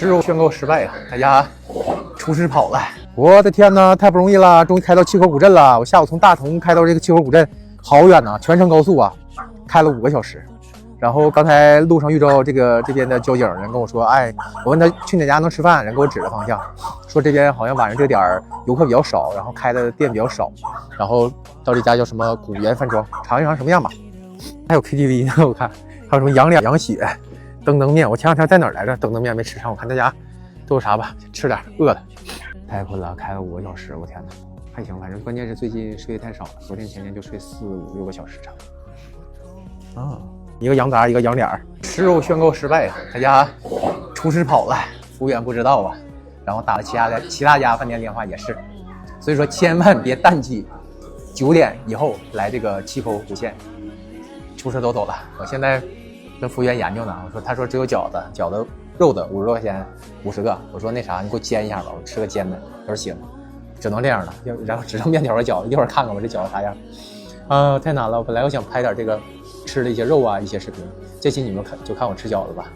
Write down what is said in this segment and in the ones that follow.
吃肉宣告失败啊！大家出师跑了，我的天哪，太不容易了，终于开到七口古镇了。我下午从大同开到这个七口古镇，好远呐，全程高速啊，开了5个小时。然后刚才路上遇到这边的交警人跟我说，哎，我问他去哪家能吃饭，人给我指了方向，说这边好像晚上这个点儿游客比较少，然后开的店比较少，然后到这家叫什么古源饭庄，尝一尝什么样吧。还有 KTV 呢，我看还有什么羊脸、羊血、灯灯面。我前两天在哪儿来着？灯灯面没吃上，我看大家都有啥吧，吃点，饿了。太困了，开了5个小时，我天哪，还行，反正关键是最近睡得太少了，昨天前天就睡4、5、6个小时差不多。啊，一个羊杂，一个羊脸，吃肉宣告失败啊！大家出师跑了，服务员不知道啊，然后打了其他家饭店电话也是，所以说千万别淡季9点以后来这个七口古县。出事都走了，我现在跟服务员研究呢，他说只有饺子肉的50多块钱50个，我说那啥，你给我煎一下吧，我吃个煎的。他说行，只能这样了，然后只剩面条和饺子，一会儿看看我这饺子啥样。太难了，本来我想拍点这个吃的一些肉啊一些视频，这期你们就看我吃饺子吧，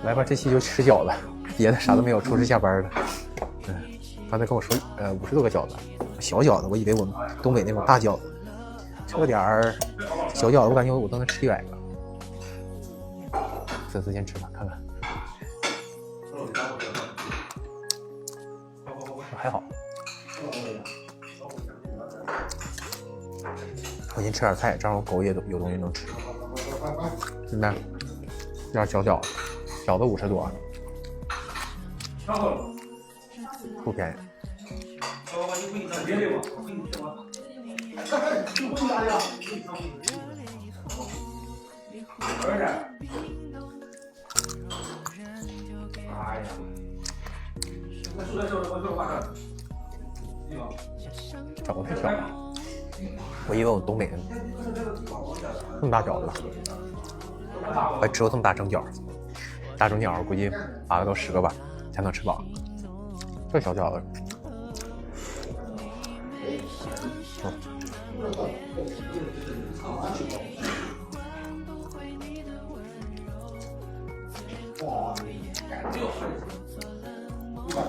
来吧，这期就吃饺子，别的啥都没有，出师下班了。刚才跟我说50多个饺子，小饺子，我以为我们东北那种大饺子，这个点儿小饺子我感觉我都能吃100个。粉丝先吃吧，看看。还好。我先吃点菜，正好狗也有东西能吃。现在这点小饺子，饺子50多，不便宜。饺子太小了，我以为我东北人这么大饺子，我还吃过这么大蒸饺，大蒸饺估计8个到10个吧才能吃饱。这小饺子，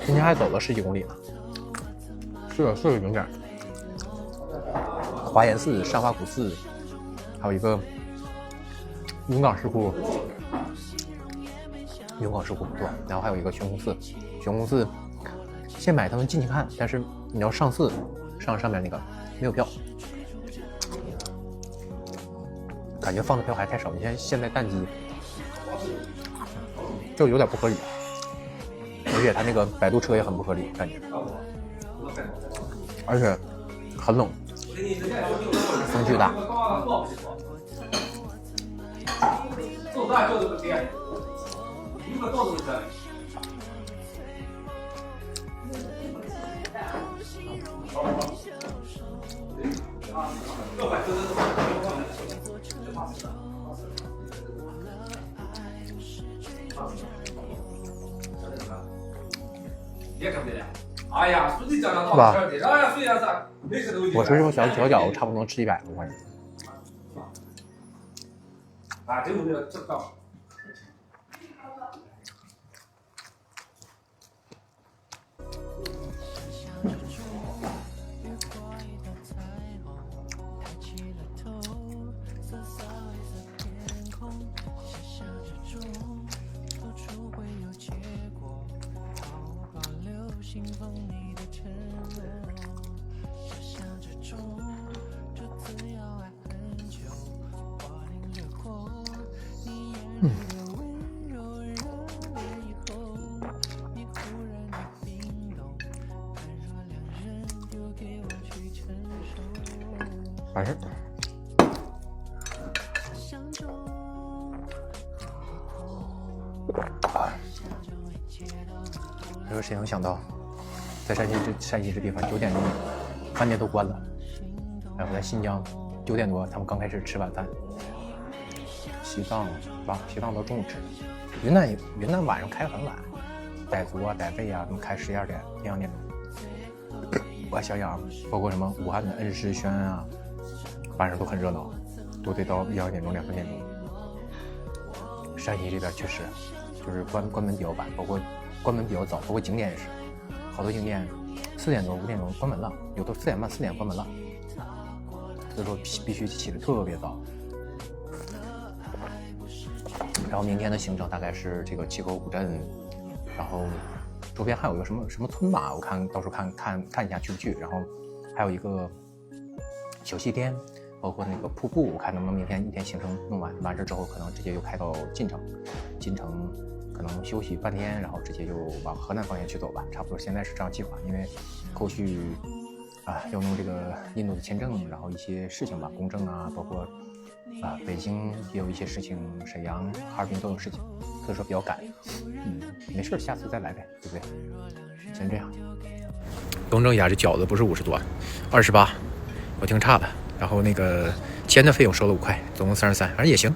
今天还走了10几公里呢，是个景点，华严寺、善化古寺，还有一个云冈石窟，对，然后还有一个悬空寺。悬空寺现买他们进去看，但是你要上寺上面那个没有票，感觉放的票还太少。你现在淡季，就有点不合理。而且他那个摆渡车也很不合理，感觉，而且很冷，风巨大。是吧？我吃这种小饺子，差不多能吃100个，我感觉。反正没有谁能想到，在山西这地方9点钟饭店都关了，然后在新疆9点多他们刚开始吃晚饭。西藏到中午吃，云南晚上开很晚，傣族啊、傣费啊，他们开11、2点、1、2点钟。我还想想，包括什么武汉的恩施轩啊，晚上都很热闹，都得到1、2点钟、2、3点钟。山西这边确实就是关门比较晚，包括关门比较早，包括景点也是，好多景点4点多5点钟关门了，有的4点半4点关门了，所以说必须起得特别早。然后明天的行程大概是这个七口古镇，然后周边还有一个什么村吧，我看到时候看一下去不去。然后还有一个小西天，包括那个瀑布，我看能不能明天一天行程弄完事之后，可能直接就开到晋城可能休息半天，然后直接就往河南方向去走吧，差不多现在是这样计划。因为后续要弄这个印度的签证，然后一些事情吧，公证啊，包括北京也有一些事情，沈阳、哈尔滨都有事情，所以说比较赶。没事，下次再来呗，对不对？先这样。更正一下，这饺子不是50多，28，我听差了。然后那个签的费用收了5块，总共33，反正也行。